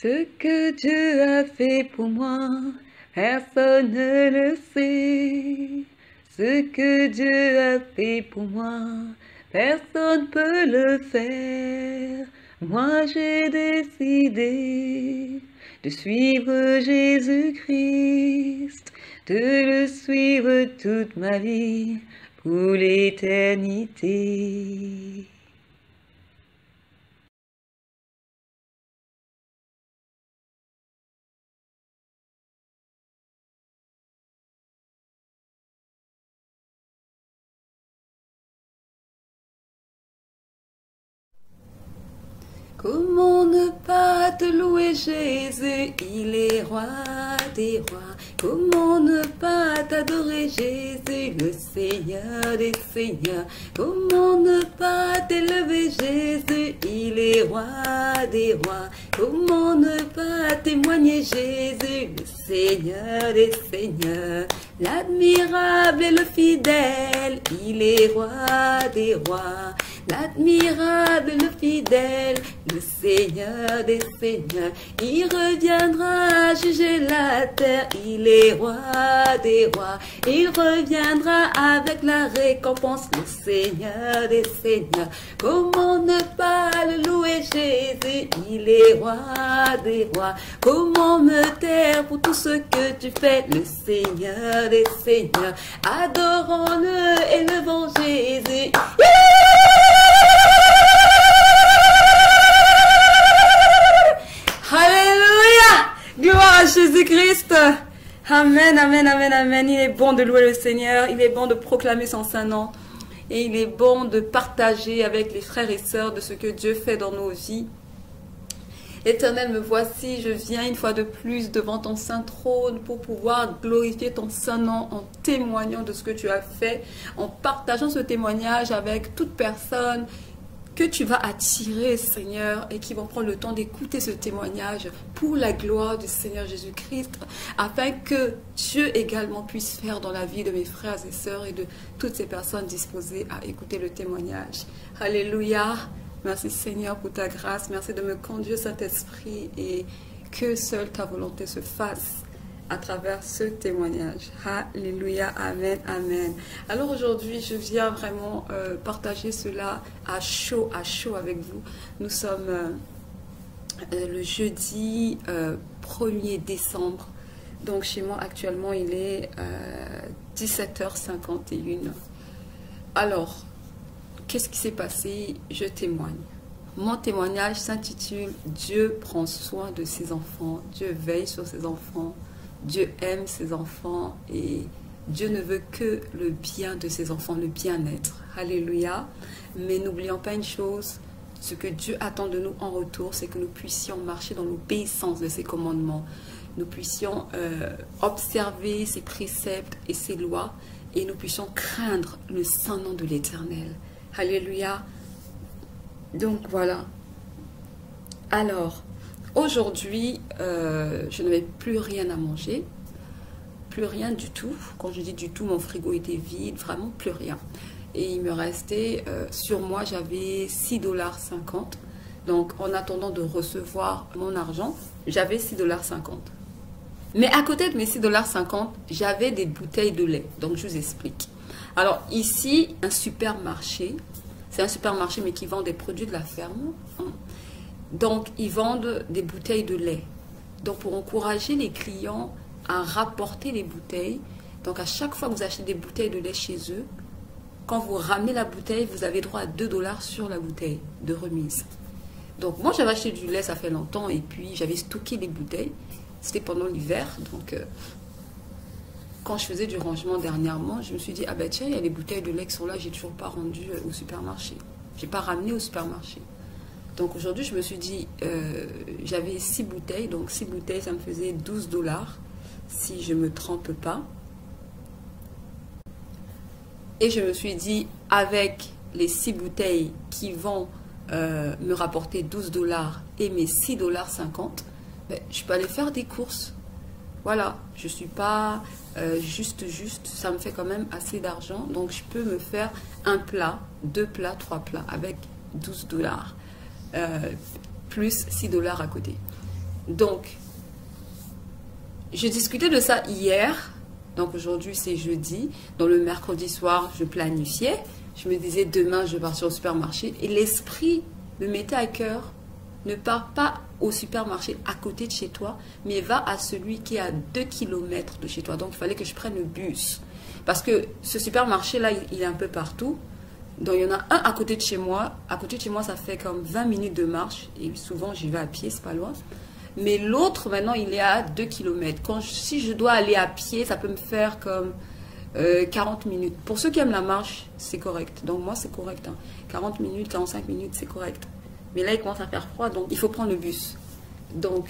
Ce que Dieu a fait pour moi, personne ne le sait. Ce que Dieu a fait pour moi, personne peut le faire. Moi j'ai décidé de suivre Jésus-Christ, de le suivre toute ma vie pour l'éternité. Comment ne pas te louer Jésus, il est roi des rois. Comment ne pas t'adorer Jésus, le Seigneur des seigneurs. Comment ne pas t'élever Jésus, il est roi des rois. Comment ne pas témoigner Jésus, le Seigneur des seigneurs. L'admirable et le fidèle, il est roi des rois. L'admirable et le fidèle, le Seigneur des seigneurs, il reviendra juger la terre, il est roi des rois, il reviendra avec la récompense, le Seigneur des seigneurs. Comment ne pas le louer Jésus, il est roi des rois. Comment me taire pour tout ce que tu fais, le Seigneur des seigneurs. Adorons-le, élevons Jésus. Alléluia! Gloire à Jésus-Christ! Amen, amen, amen, amen. Il est bon de louer le Seigneur, il est bon de proclamer son saint nom. Et il est bon de partager avec les frères et sœurs de ce que Dieu fait dans nos vies. Éternel, me voici, je viens une fois de plus devant ton saint trône pour pouvoir glorifier ton saint nom en témoignant de ce que tu as fait, en partageant ce témoignage avec toute personne que tu vas attirer, Seigneur, et qui vont prendre le temps d'écouter ce témoignage pour la gloire du Seigneur Jésus-Christ, afin que Dieu également puisse faire dans la vie de mes frères et sœurs et de toutes ces personnes disposées à écouter le témoignage. Alléluia! Merci Seigneur pour ta grâce, merci de me conduire Saint-Esprit et que seule ta volonté se fasse à travers ce témoignage. Alléluia, amen, amen. Alors aujourd'hui, je viens vraiment partager cela à chaud avec vous. Nous sommes le jeudi 1er décembre. Donc chez moi actuellement, il est 17h51. Alors, qu'est-ce qui s'est passé? Je témoigne. Mon témoignage s'intitule « Dieu prend soin de ses enfants, Dieu veille sur ses enfants, Dieu aime ses enfants et Dieu ne veut que le bien de ses enfants, le bien-être. » Alléluia. Mais n'oublions pas une chose, ce que Dieu attend de nous en retour, c'est que nous puissions marcher dans l'obéissance de ses commandements. Nous puissions observer ses préceptes et ses lois et nous puissions craindre le saint nom de l'Éternel. Alléluia. Donc voilà. Alors, aujourd'hui, je n'avais plus rien à manger. Plus rien du tout. Quand je dis du tout, mon frigo était vide. Vraiment plus rien. Et il me restait, sur moi, j'avais 6,50 $. Donc, en attendant de recevoir mon argent, j'avais 6,50 $. Mais à côté de mes 6,50 $, j'avais des bouteilles de lait. Donc, je vous explique. Alors, ici, un supermarché. C'est un supermarché, mais qui vend des produits de la ferme. Donc, ils vendent des bouteilles de lait. Donc, pour encourager les clients à rapporter les bouteilles, donc à chaque fois que vous achetez des bouteilles de lait chez eux, quand vous ramenez la bouteille, vous avez droit à 2 $ sur la bouteille de remise. Donc, moi, j'avais acheté du lait, ça fait longtemps, et puis j'avais stocké les bouteilles. C'était pendant l'hiver, donc quand je faisais du rangement dernièrement, je me suis dit, ah ben tiens, il y a les bouteilles de lait qui sont là, j'ai toujours pas rendu au supermarché. J'ai pas ramené au supermarché. Donc aujourd'hui, je me suis dit, j'avais 6 bouteilles, donc 6 bouteilles, ça me faisait 12 $, si je me trompe pas. Et je me suis dit, avec les 6 bouteilles qui vont me rapporter 12 $ et mes 6,50 $, ben, je peux aller faire des courses. Voilà, je ne suis pas juste, ça me fait quand même assez d'argent. Donc, je peux me faire un plat, 2 plats, 3 plats avec 12 $, plus 6 $ à côté. Donc, je discutais de ça hier. Donc, aujourd'hui, c'est jeudi. Donc, le mercredi soir, je planifiais. Je me disais, demain, je vais partir au supermarché. Et l'esprit me mettait à cœur. Ne pars pas au supermarché à côté de chez toi, mais va à celui qui est à 2 km de chez toi. Donc, il fallait que je prenne le bus. Parce que ce supermarché-là, il est un peu partout. Donc, il y en a un à côté de chez moi. À côté de chez moi, ça fait comme 20 minutes de marche. Et souvent, j'y vais à pied, c'est pas loin. Mais l'autre, maintenant, il est à 2 km. Si je dois aller à pied, ça peut me faire comme 40 minutes. Pour ceux qui aiment la marche, c'est correct. Donc, moi, c'est correct. Hein. 40 minutes, 45 minutes, c'est correct. Mais là, il commence à faire froid, donc il faut prendre le bus. Donc,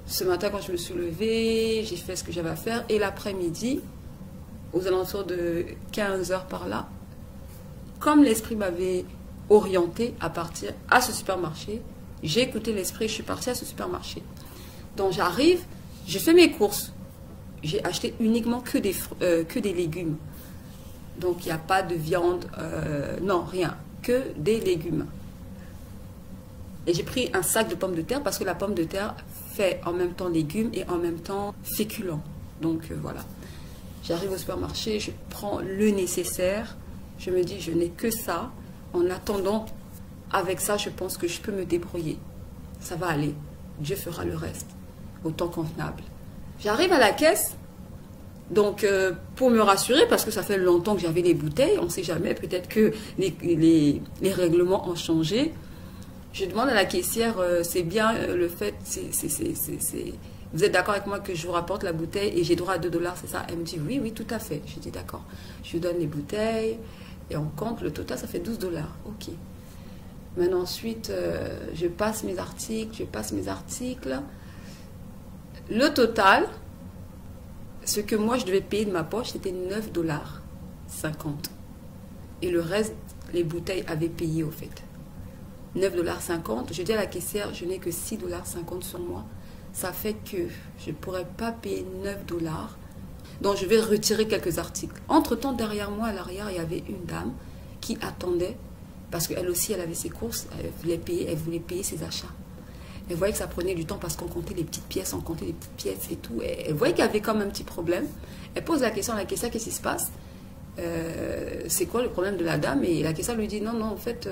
ce matin, quand je me suis levée, j'ai fait ce que j'avais à faire. Et l'après-midi, aux alentours de 15 heures par là, comme l'esprit m'avait orienté à partir à ce supermarché, j'ai écouté l'esprit, je suis partie à ce supermarché. Donc, j'arrive, je fais mes courses. J'ai acheté uniquement que des légumes. Donc, il n'y a pas de viande, non, rien, que des légumes. Et j'ai pris un sac de pommes de terre parce que la pomme de terre fait en même temps légumes et en même temps féculent. Donc voilà. J'arrive au supermarché, je prends le nécessaire. Je me dis, je n'ai que ça. En attendant, avec ça, je pense que je peux me débrouiller. Ça va aller. Dieu fera le reste. Au temps convenable. J'arrive à la caisse. Donc, pour me rassurer, parce que ça fait longtemps que j'avais les bouteilles, on ne sait jamais, peut-être que les règlements ont changé. Je demande à la caissière, c'est bien le fait, vous êtes d'accord avec moi que je vous rapporte la bouteille et j'ai droit à 2 $, c'est ça? Elle me dit oui, oui, tout à fait. Je dis d'accord. Je lui donne les bouteilles et on compte, le total, ça fait 12 $. Ok. Maintenant, ensuite, je passe mes articles, Le total, ce que moi je devais payer de ma poche, c'était 9,50 $. Et le reste, les bouteilles avaient payé au fait. 9,50 $. Je dis à la caissière, je n'ai que 6,50 $ sur moi. Ça fait que je ne pourrais pas payer 9 $. Donc, je vais retirer quelques articles. Entre-temps, derrière moi, à l'arrière, il y avait une dame qui attendait, parce qu'elle aussi, elle avait ses courses, elle voulait payer ses achats. Elle voyait que ça prenait du temps parce qu'on comptait les petites pièces, et tout. Et elle voyait qu'il y avait comme un petit problème. Elle pose la question à la caissière, qu'est-ce qui se passe? C'est quoi le problème de la dame? Et la caissière lui dit, non, en fait...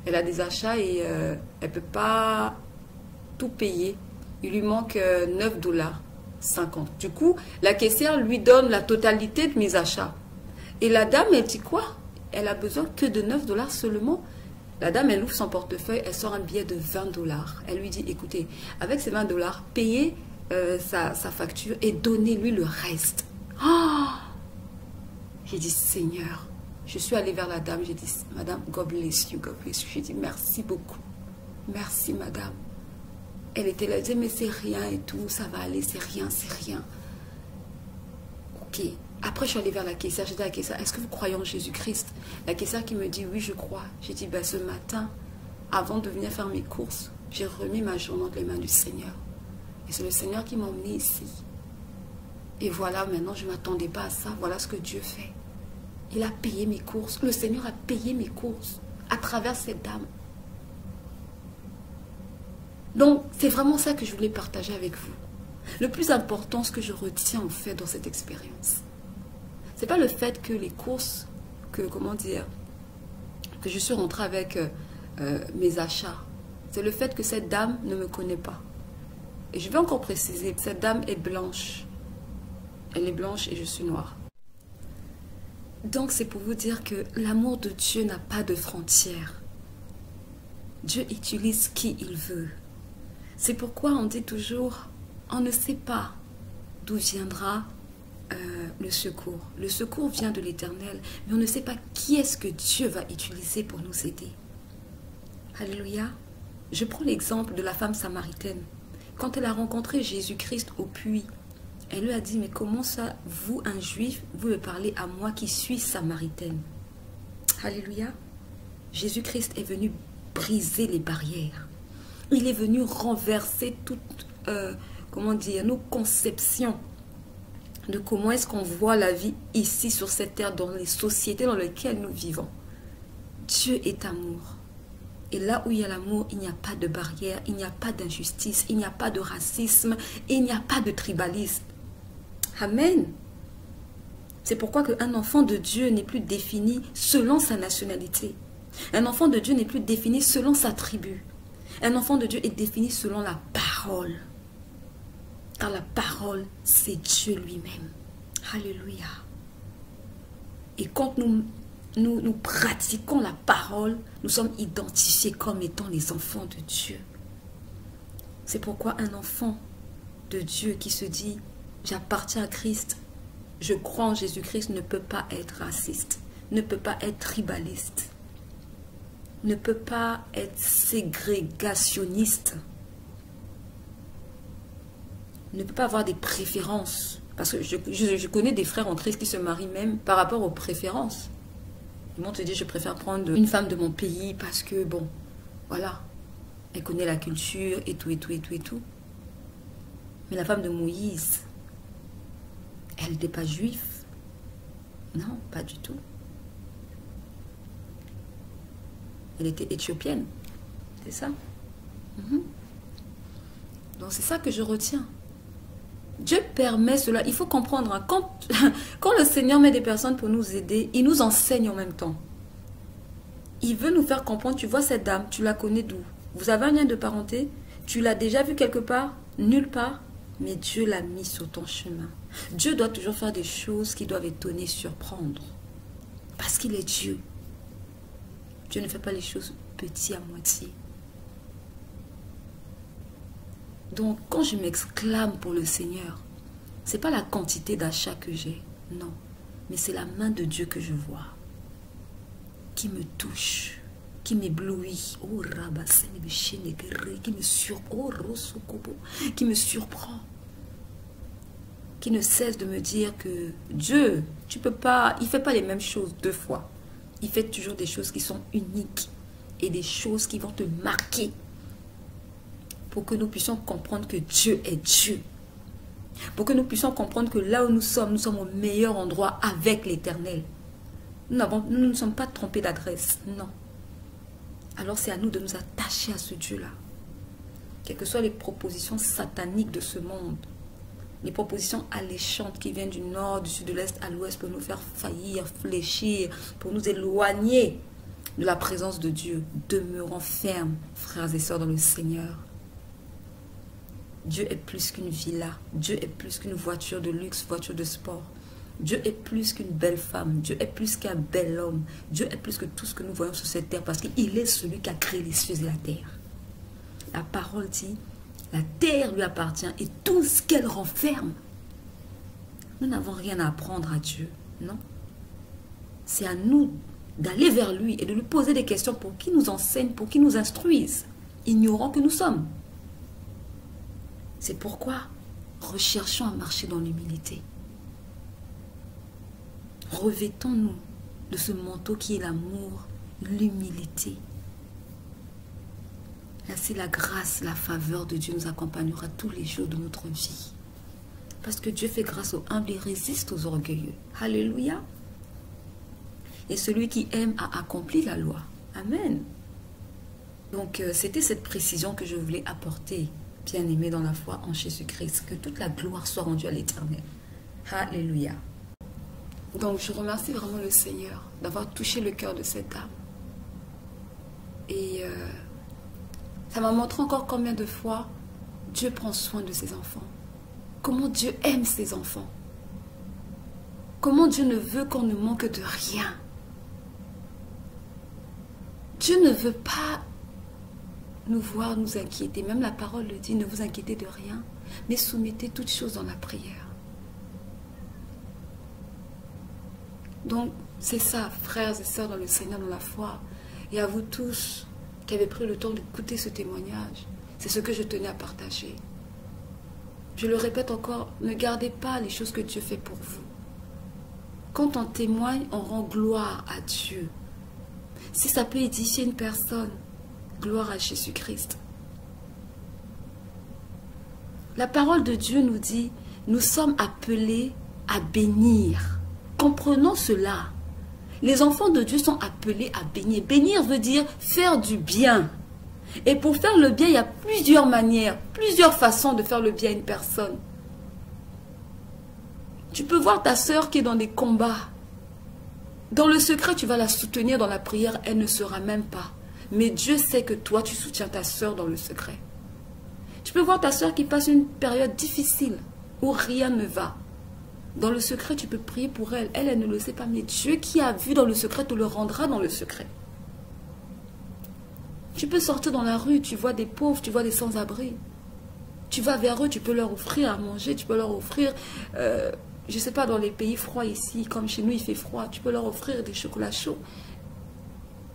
elle a des achats et elle ne peut pas tout payer. Il lui manque 9,50 $. Du coup, la caissière lui donne la totalité de mes achats. Et la dame, elle dit quoi? Elle a besoin que de 9 $ seulement. La dame, elle ouvre son portefeuille, elle sort un billet de 20 $. Elle lui dit, écoutez, avec ces 20 $, payez sa facture et donnez-lui le reste. Oh! J'ai dit, Seigneur. Je suis allée vers la dame, j'ai dit, Madame, God bless you, God bless you. J'ai dit, merci beaucoup. Merci, Madame. Elle était là, elle disait, mais c'est rien et tout, ça va aller, c'est rien, c'est rien. Ok. Après, je suis allée vers la caissière, j'ai dit à la caissière, est-ce que vous croyez en Jésus-Christ? La caissière qui me dit, oui, je crois. J'ai dit, ben, ce matin, avant de venir faire mes courses, j'ai remis ma journée entre les mains du Seigneur. Et c'est le Seigneur qui m'a emmené ici. Et voilà, maintenant, je ne m'attendais pas à ça. Voilà ce que Dieu fait. Il a payé mes courses. Le Seigneur a payé mes courses à travers cette dame. Donc, c'est vraiment ça que je voulais partager avec vous. Le plus important, ce que je retiens en fait dans cette expérience, c'est pas le fait que les courses, que je suis rentrée avec mes achats. C'est le fait que cette dame ne me connaît pas. Et je vais encore préciser, cette dame est blanche. Elle est blanche et je suis noire. Donc c'est pour vous dire que l'amour de Dieu n'a pas de frontières. Dieu utilise qui il veut. C'est pourquoi on dit toujours, on ne sait pas d'où viendra le secours. Le secours vient de l'Éternel, mais on ne sait pas qui est-ce que Dieu va utiliser pour nous aider. Alléluia. Je prends l'exemple de la femme samaritaine. Quand elle a rencontré Jésus-Christ au puits, elle lui a dit, mais comment ça, vous, un juif, vous me parlez à moi qui suis samaritaine? Alléluia. Jésus-Christ est venu briser les barrières. Il est venu renverser toutes, nos conceptions de comment est-ce qu'on voit la vie ici sur cette terre, dans les sociétés dans lesquelles nous vivons. Dieu est amour. Et là où il y a l'amour, il n'y a pas de barrière, il n'y a pas d'injustice, il n'y a pas de racisme, et il n'y a pas de tribalisme. Amen. C'est pourquoi un enfant de Dieu n'est plus défini selon sa nationalité. Un enfant de Dieu n'est plus défini selon sa tribu. Un enfant de Dieu est défini selon la parole. Car la parole, c'est Dieu lui-même. Alléluia. Et quand nous pratiquons la parole, nous sommes identifiés comme étant les enfants de Dieu. C'est pourquoi un enfant de Dieu qui se dit « J'appartiens à Christ, je crois en Jésus-Christ » ne peut pas être raciste, ne peut pas être tribaliste, ne peut pas être ségrégationniste, ne peut pas avoir des préférences. Parce que je connais des frères en Christ qui se marient même par rapport aux préférences. Ils m'ont dit, je préfère prendre une femme de mon pays parce que, bon, voilà, elle connaît la culture et tout, et tout, et tout, et tout. Mais la femme de Moïse, elle n'était pas juive. Non, pas du tout. Elle était éthiopienne. C'est ça. Donc c'est ça que je retiens. Dieu permet cela. Il faut comprendre, hein, quand le Seigneur met des personnes pour nous aider, il nous enseigne en même temps. Il veut nous faire comprendre, tu vois cette dame, tu la connais d'où? Vous avez un lien de parenté? Tu l'as déjà vu quelque part? Nulle part? Mais Dieu l'a mis sur ton chemin. Dieu doit toujours faire des choses qui doivent étonner, surprendre. Parce qu'il est Dieu. Dieu ne fait pas les choses petites à moitié. Donc, quand je m'exclame pour le Seigneur, ce n'est pas la quantité d'achats que j'ai, non. Mais c'est la main de Dieu que je vois, qui me touche, qui m'éblouit, qui me surprend, qui ne cesse de me dire que Dieu, tu peux pas, il ne fait pas les mêmes choses deux fois. Il fait toujours des choses qui sont uniques et des choses qui vont te marquer, pour que nous puissions comprendre que Dieu est Dieu. Pour que nous puissions comprendre que là où nous sommes au meilleur endroit avec l'Éternel. Nous ne sommes pas trompés d'adresse, non. Alors c'est à nous de nous attacher à ce Dieu-là. Quelles que soient les propositions sataniques de ce monde, les propositions alléchantes qui viennent du nord, du sud, de l'est à l'ouest pour nous faire faillir, fléchir, pour nous éloigner de la présence de Dieu. Demeurons fermes, frères et sœurs, dans le Seigneur. Dieu est plus qu'une villa. Dieu est plus qu'une voiture de luxe, voiture de sport. Dieu est plus qu'une belle femme. Dieu est plus qu'un bel homme. Dieu est plus que tout ce que nous voyons sur cette terre parce qu'il est celui qui a créé les cieux et la terre. La parole dit, la terre lui appartient et tout ce qu'elle renferme. Nous n'avons rien à apprendre à Dieu, non. C'est à nous d'aller vers lui et de lui poser des questions pour qu'il nous enseigne, pour qu'il nous instruise, ignorant que nous sommes. C'est pourquoi recherchons à marcher dans l'humilité. Revêtons-nous de ce manteau qui est l'amour, l'humilité. Ainsi la grâce, la faveur de Dieu nous accompagnera tous les jours de notre vie. Parce que Dieu fait grâce aux humbles et résiste aux orgueilleux. Alléluia. Et celui qui aime a accompli la loi. Amen. Donc c'était cette précision que je voulais apporter. Bien-aimés dans la foi en Jésus-Christ, que toute la gloire soit rendue à l'Éternel. Alléluia. Donc je remercie vraiment le Seigneur d'avoir touché le cœur de cette dame. Et ça m'a montré encore combien de fois Dieu prend soin de ses enfants. Comment Dieu aime ses enfants. Comment Dieu ne veut qu'on ne manque de rien. Dieu ne veut pas nous voir nous inquiéter. Même la parole le dit, ne vous inquiétez de rien, mais soumettez toutes choses dans la prière. Donc, c'est ça, frères et sœurs dans le Seigneur, dans la foi. Et à vous tous qui avez pris le temps d'écouter ce témoignage, c'est ce que je tenais à partager. Je le répète encore, ne gardez pas les choses que Dieu fait pour vous. Quand on témoigne, on rend gloire à Dieu. Si ça peut édifier une personne, gloire à Jésus-Christ. La parole de Dieu nous dit, nous sommes appelés à bénir. Comprenons cela. Les enfants de Dieu sont appelés à bénir. Bénir veut dire faire du bien. Et pour faire le bien, il y a plusieurs manières, plusieurs façons de faire le bien à une personne. Tu peux voir ta sœur qui est dans des combats. Dans le secret, tu vas la soutenir dans la prière, elle ne saura même pas. Mais Dieu sait que toi, tu soutiens ta sœur dans le secret. Tu peux voir ta sœur qui passe une période difficile, où rien ne va. Dans le secret, tu peux prier pour elle. Elle ne le sait pas, mais Dieu qui a vu dans le secret te le rendra dans le secret. Tu peux sortir dans la rue, tu vois des pauvres, tu vois des sans-abri. Tu vas vers eux, tu peux leur offrir à manger, tu peux leur offrir... je ne sais pas, dans les pays froids ici, comme chez nous il fait froid, tu peux leur offrir des chocolats chauds,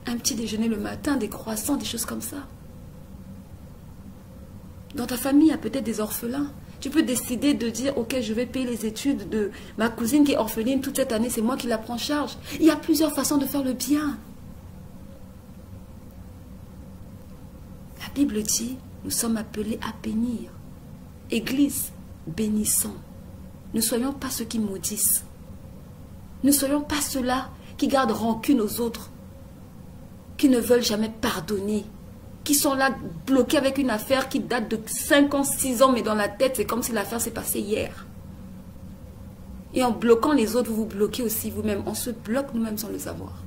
un petit déjeuner le matin, des croissants, des choses comme ça. Dans ta famille, il y a peut-être des orphelins. Tu peux décider de dire, ok, je vais payer les études de ma cousine qui est orpheline toute cette année, c'est moi qui la prends en charge. Il y a plusieurs façons de faire le bien. La Bible dit, nous sommes appelés à bénir. Église, bénissons. Ne soyons pas ceux qui maudissent. Ne soyons pas ceux-là qui gardent rancune aux autres, qui ne veulent jamais pardonner, qui sont là bloqués avec une affaire qui date de 5 ans, 6 ans, mais dans la tête, c'est comme si l'affaire s'est passée hier. Et en bloquant les autres, vous vous bloquez aussi vous-même. On se bloque nous-mêmes sans le savoir.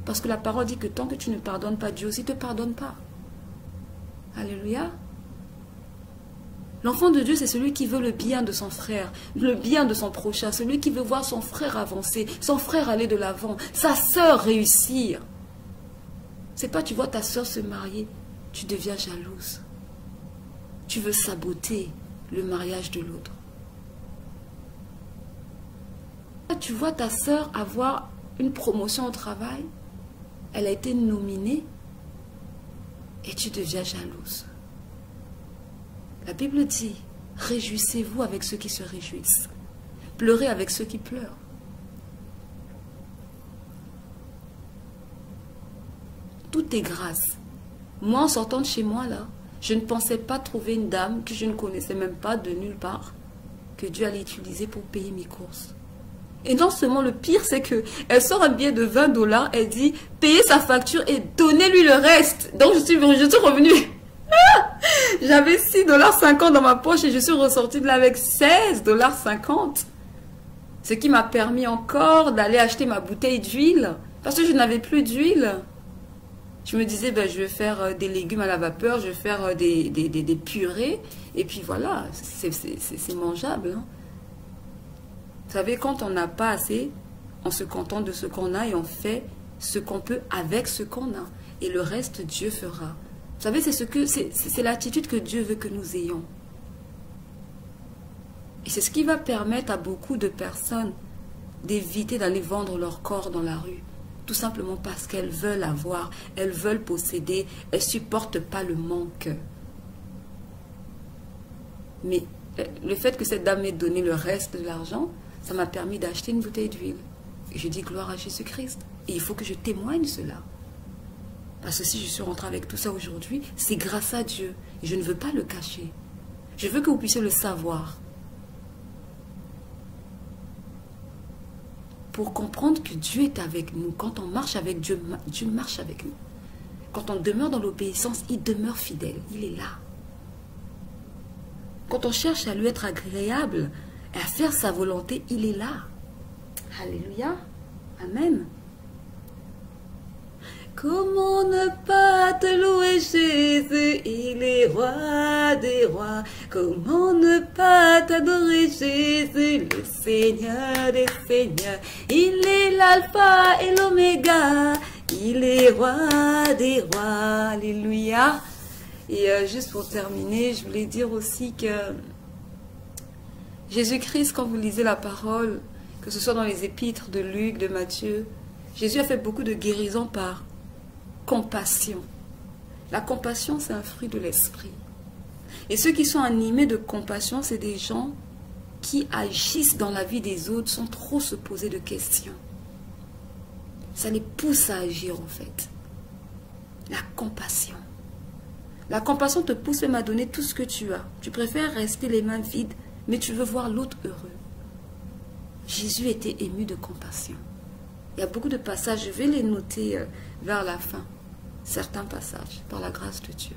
Parce que la parole dit que tant que tu ne pardonnes pas, Dieu aussi ne te pardonne pas. Alléluia. L'enfant de Dieu, c'est celui qui veut le bien de son frère, le bien de son prochain, celui qui veut voir son frère avancer, son frère aller de l'avant, sa sœur réussir. C'est pas, tu vois ta sœur se marier, tu deviens jalouse. Tu veux saboter le mariage de l'autre. Tu vois ta sœur avoir une promotion au travail, elle a été nominée et tu deviens jalouse. La Bible dit, réjouissez-vous avec ceux qui se réjouissent. Pleurez avec ceux qui pleurent. Tout est grâce. Moi, en sortant de chez moi, là, je ne pensais pas trouver une dame que je ne connaissais même pas de nulle part, que Dieu allait utiliser pour payer mes courses. Et non seulement, le pire, c'est qu'elle sort un billet de 20 $, elle dit, payez sa facture et donnez-lui le reste. Donc, je suis revenue. J'avais 6,50 $ dans ma poche et je suis ressortie de là avec 16,50 $. Ce qui m'a permis encore d'aller acheter ma bouteille d'huile. Parce que je n'avais plus d'huile. Je me disais, ben, je vais faire des légumes à la vapeur, je vais faire des purées. Et puis voilà, c'est mangeable. Hein. Vous savez, quand on n'a pas assez, on se contente de ce qu'on a et on fait ce qu'on peut avec ce qu'on a. Et le reste, Dieu fera. Vous savez, c'est l'attitude que Dieu veut que nous ayons. Et c'est ce qui va permettre à beaucoup de personnes d'éviter d'aller vendre leur corps dans la rue. Tout simplement parce qu'elles veulent avoir, elles veulent posséder, elles ne supportent pas le manque. Mais le fait que cette dame m'ait donné le reste de l'argent, ça m'a permis d'acheter une bouteille d'huile. Et je dis gloire à Jésus-Christ. Et il faut que je témoigne cela. Parce que si je suis rentrée avec tout ça aujourd'hui, c'est grâce à Dieu. Et je ne veux pas le cacher. Je veux que vous puissiez le savoir. Pour comprendre que Dieu est avec nous. Quand on marche avec Dieu, Dieu marche avec nous. Quand on demeure dans l'obéissance, il demeure fidèle. Il est là. Quand on cherche à lui être agréable et à faire sa volonté, il est là. Alléluia. Amen. Comment ne pas te louer, Jésus, il est roi des rois. Comment ne pas t'adorer, Jésus, le Seigneur des seigneurs. Il est l'alpha et l'oméga, il est roi des rois. Alléluia. Et juste pour terminer, je voulais dire aussi que Jésus-Christ, quand vous lisez la parole, que ce soit dans les épîtres de Luc, de Matthieu, Jésus a fait beaucoup de guérisons par compassion. La compassion, c'est un fruit de l'esprit. Et ceux qui sont animés de compassion, c'est des gens qui agissent dans la vie des autres sans trop se poser de questions. Ça les pousse à agir en fait. La compassion. La compassion te pousse même à donner tout ce que tu as. Tu préfères rester les mains vides, mais tu veux voir l'autre heureux. Jésus était ému de compassion. Il y a beaucoup de passages, je vais les noter vers la fin. Certains passages, par la grâce de Dieu.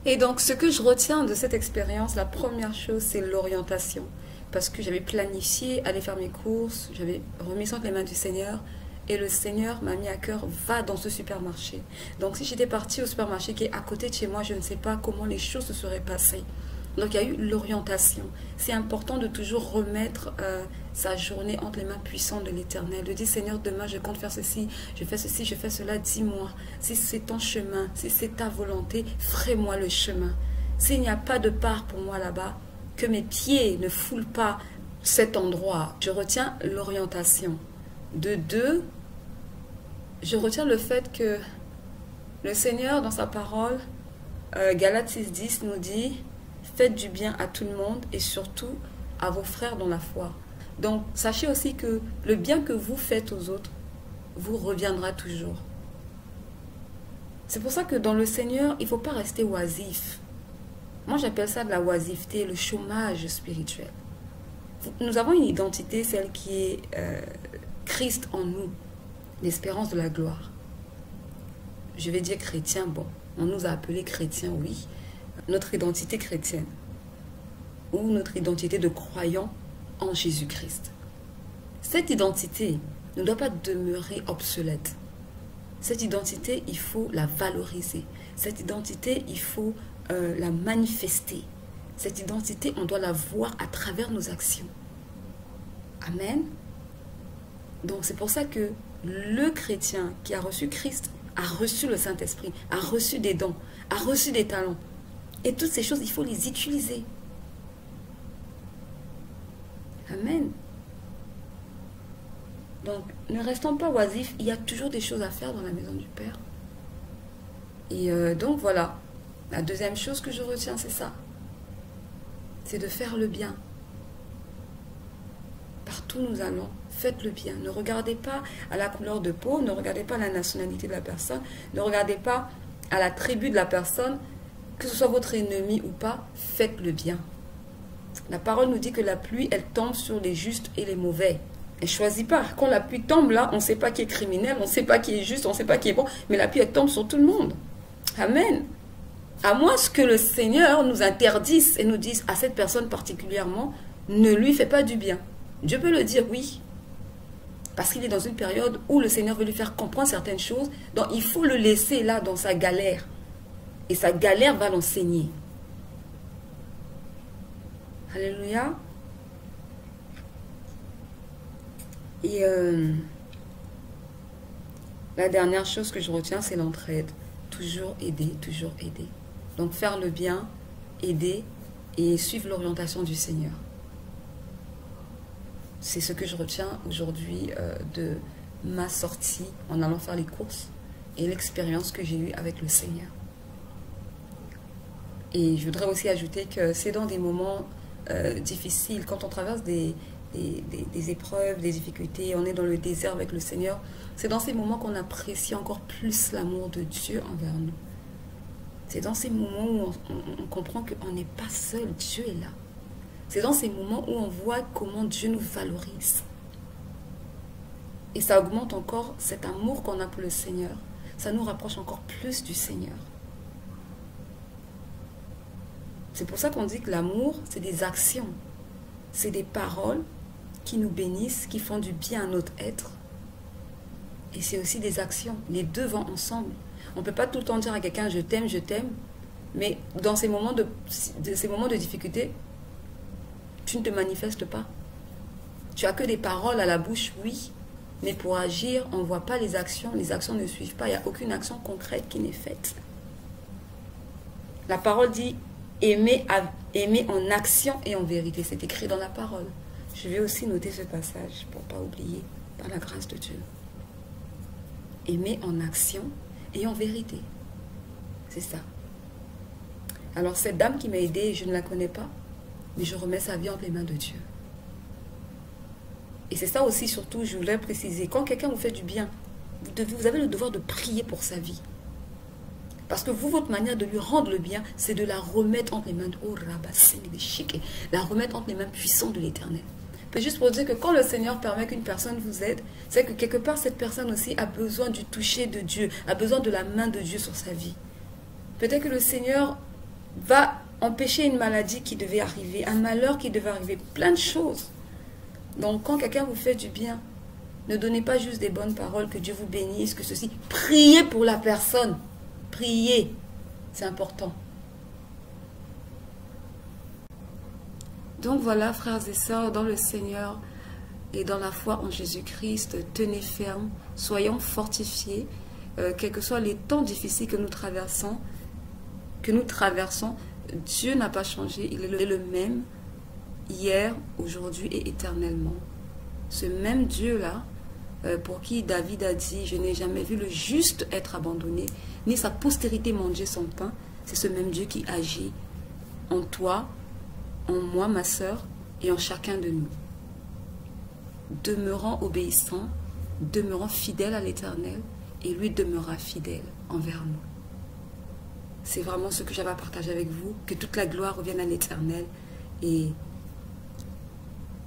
Et donc, ce que je retiens de cette expérience, la première chose, c'est l'orientation. Parce que j'avais planifié aller faire mes courses, j'avais remis ça entre les mains du Seigneur. Et le Seigneur m'a mis à cœur, va dans ce supermarché. Donc, si j'étais partie au supermarché qui est à côté de chez moi, je ne sais pas comment les choses se seraient passées. Donc, il y a eu l'orientation. C'est important de toujours remettre sa journée entre les mains puissantes de l'Éternel. De dire, Seigneur, demain, je compte faire ceci, je fais ceci, je fais cela. Dis-moi, si c'est ton chemin, si c'est ta volonté, ferai-moi le chemin. S'il n'y a pas de part pour moi là-bas, que mes pieds ne foulent pas cet endroit. Je retiens l'orientation. De deux, je retiens le fait que le Seigneur, dans sa parole, Galates 6,10 nous dit, faites du bien à tout le monde et surtout à vos frères dans la foi. Donc, sachez aussi que le bien que vous faites aux autres vous reviendra toujours. C'est pour ça que dans le Seigneur, il ne faut pas rester oisif. Moi, j'appelle ça de la oisiveté, le chômage spirituel. Nous avons une identité, celle qui est Christ en nous, l'espérance de la gloire. Je vais dire chrétien, bon, on nous a appelés chrétiens, oui. Notre identité chrétienne ou notre identité de croyant en Jésus-Christ. Cette identité ne doit pas demeurer obsolète. Cette identité, il faut la valoriser. Cette identité, il faut la manifester. Cette identité, on doit la voir à travers nos actions. Amen. Donc c'est pour ça que le chrétien qui a reçu Christ a reçu le Saint-Esprit, a reçu des dons, a reçu des talents. Et toutes ces choses, il faut les utiliser. Amen. Donc, ne restons pas oisifs. Il y a toujours des choses à faire dans la maison du Père. Et donc, voilà. La deuxième chose que je retiens, c'est ça. C'est de faire le bien. Partout où nous allons, faites le bien. Ne regardez pas à la couleur de peau, ne regardez pas à la nationalité de la personne, ne regardez pas à la tribu de la personne, que ce soit votre ennemi ou pas, faites le bien. La parole nous dit que la pluie, elle tombe sur les justes et les mauvais. Elle ne choisit pas. Quand la pluie tombe là, on ne sait pas qui est criminel, on ne sait pas qui est juste, on ne sait pas qui est bon, mais la pluie, elle tombe sur tout le monde. Amen. À moins que le Seigneur nous interdise et nous dise à cette personne particulièrement, ne lui fais pas du bien. Dieu peut le dire, oui. Parce qu'il est dans une période où le Seigneur veut lui faire comprendre certaines choses. Donc il faut le laisser là dans sa galère. Et sa galère va l'enseigner. Alléluia. Et la dernière chose que je retiens, c'est l'entraide. Toujours aider, toujours aider. Donc faire le bien, aider et suivre l'orientation du Seigneur. C'est ce que je retiens aujourd'hui de ma sortie en allant faire les courses et l'expérience que j'ai eue avec le Seigneur. Et je voudrais aussi ajouter que c'est dans des moments difficiles, quand on traverse des épreuves, des difficultés, on est dans le désert avec le Seigneur, c'est dans ces moments qu'on apprécie encore plus l'amour de Dieu envers nous. C'est dans ces moments où on comprend qu'on n'est pas seul, Dieu est là. C'est dans ces moments où on voit comment Dieu nous valorise. Et ça augmente encore cet amour qu'on a pour le Seigneur. Ça nous rapproche encore plus du Seigneur. C'est pour ça qu'on dit que l'amour, c'est des actions. C'est des paroles qui nous bénissent, qui font du bien à notre être. Et c'est aussi des actions. Les deux vont ensemble. On ne peut pas tout le temps dire à quelqu'un « je t'aime », mais dans ces moments de difficulté, tu ne te manifestes pas. Tu as que des paroles à la bouche, oui, mais pour agir, on ne voit pas les actions ne suivent pas, il n'y a aucune action concrète qui n'est faite. La parole dit aimer en action et en vérité, c'est écrit dans la parole. Je vais aussi noter ce passage pour ne pas oublier, par la grâce de Dieu. Aimer en action et en vérité. C'est ça. Alors cette dame qui m'a aidée, je ne la connais pas, mais je remets sa vie entre les mains de Dieu. Et c'est ça aussi, surtout, je voulais préciser. Quand quelqu'un vous fait du bien, vous avez le devoir de prier pour sa vie. Parce que vous, votre manière de lui rendre le bien, c'est de la remettre entre les mains de oh, la remettre entre les mains puissantes de l'Éternel. Mais juste pour dire que quand le Seigneur permet qu'une personne vous aide, c'est que quelque part, cette personne aussi a besoin du toucher de Dieu, a besoin de la main de Dieu sur sa vie. Peut-être que le Seigneur va empêcher une maladie qui devait arriver, un malheur qui devait arriver, plein de choses. Donc, quand quelqu'un vous fait du bien, ne donnez pas juste des bonnes paroles, que Dieu vous bénisse, que ceci. Priez pour la personne. Priez. C'est important. Donc voilà, frères et sœurs, dans le Seigneur et dans la foi en Jésus-Christ, tenez ferme, soyons fortifiés, quels que soient les temps difficiles que nous traversons, Dieu n'a pas changé, il est le même hier, aujourd'hui et éternellement. Ce même Dieu-là, pour qui David a dit « Je n'ai jamais vu le juste être abandonné, ni sa postérité manger son pain », c'est ce même Dieu qui agit en toi, en moi, ma sœur, et en chacun de nous. Demeurant obéissant, demeurant fidèle à l'Éternel, et lui demeurera fidèle envers nous. C'est vraiment ce que j'avais à partager avec vous, que toute la gloire revienne à l'Éternel, et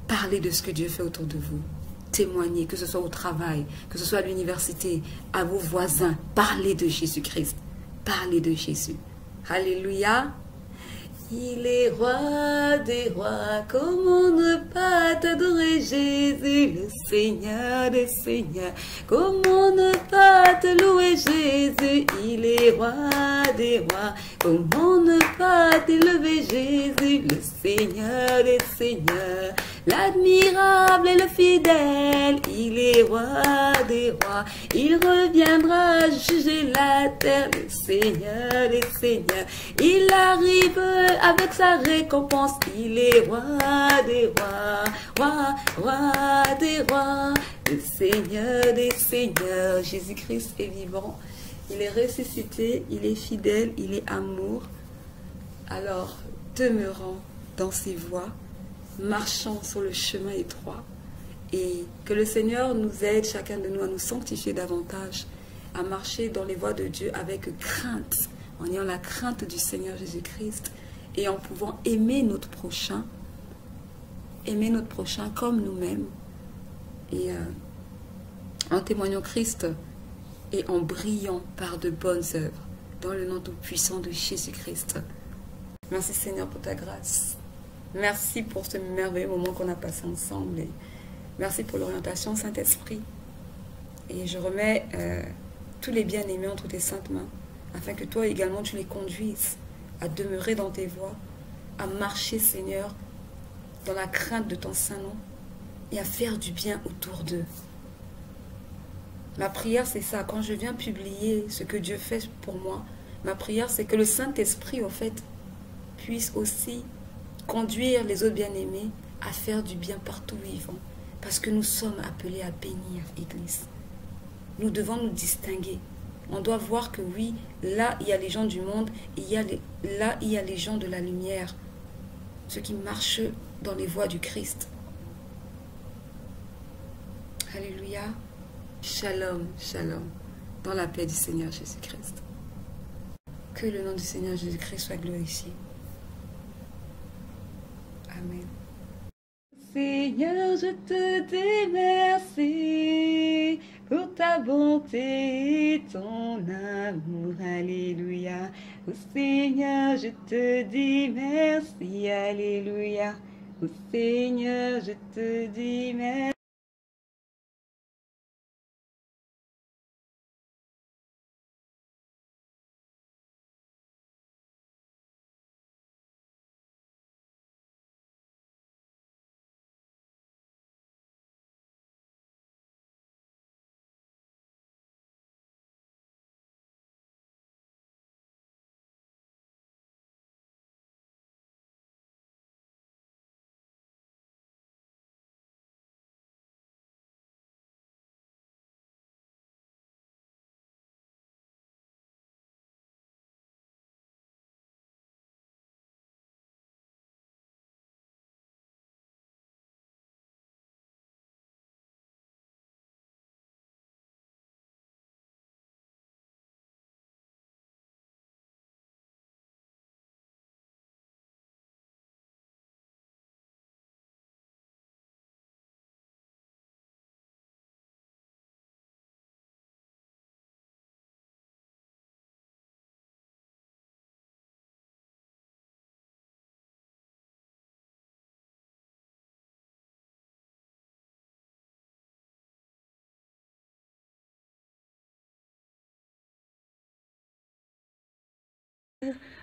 parlez de ce que Dieu fait autour de vous. Témoignez, que ce soit au travail, que ce soit à l'université, à vos voisins. Parlez de Jésus-Christ. Parlez de Jésus. Alléluia. Il est roi des rois, comment ne pas t'adorer Jésus, le Seigneur des seigneurs, comment ne pas te louer Jésus, il est roi des rois, comment ne pas t'élever Jésus, le Seigneur des seigneurs, l'admirable et le fidèle, il est roi des rois, il reviendra juger la terre, le Seigneur des seigneurs, il arrive avec sa récompense, il est roi des rois, roi des rois, le Seigneur des seigneurs. Jésus-Christ est vivant, il est ressuscité, il est fidèle, il est amour. Alors, demeurons dans ses voies, marchons sur le chemin étroit, et que le Seigneur nous aide, chacun de nous, à nous sanctifier davantage, à marcher dans les voies de Dieu avec crainte, en ayant la crainte du Seigneur Jésus-Christ, et en pouvant aimer notre prochain comme nous-mêmes, et en témoignant Christ, et en brillant par de bonnes œuvres, dans le nom tout-puissant de Jésus-Christ. Merci Seigneur pour ta grâce. Merci pour ce merveilleux moment qu'on a passé ensemble, et merci pour l'orientation Saint-Esprit. Et je remets tous les bien-aimés entre tes saintes mains, afin que toi également tu les conduises à demeurer dans tes voies, à marcher, Seigneur, dans la crainte de ton Saint-Nom, et à faire du bien autour d'eux. Ma prière, c'est ça. Quand je viens publier ce que Dieu fait pour moi, ma prière, c'est que le Saint-Esprit, au fait, puisse aussi conduire les autres bien-aimés à faire du bien partout où ils vont. Parce que nous sommes appelés à bénir, Église. Nous devons nous distinguer. On doit voir que oui, là, il y a les gens du monde, là, il y a les gens de la lumière, ceux qui marchent dans les voies du Christ. Alléluia. Shalom, shalom, dans la paix du Seigneur Jésus-Christ. Que le nom du Seigneur Jésus-Christ soit glorifié. Amen. Seigneur, je te dis merci pour ta bonté et ton amour. Alléluia. Oh Seigneur, je te dis merci. Alléluia. Oh Seigneur, je te dis merci.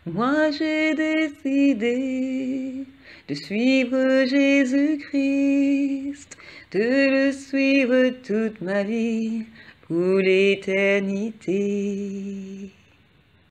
Moi j'ai décidé de suivre Jésus-Christ, de le suivre toute ma vie pour l'éternité.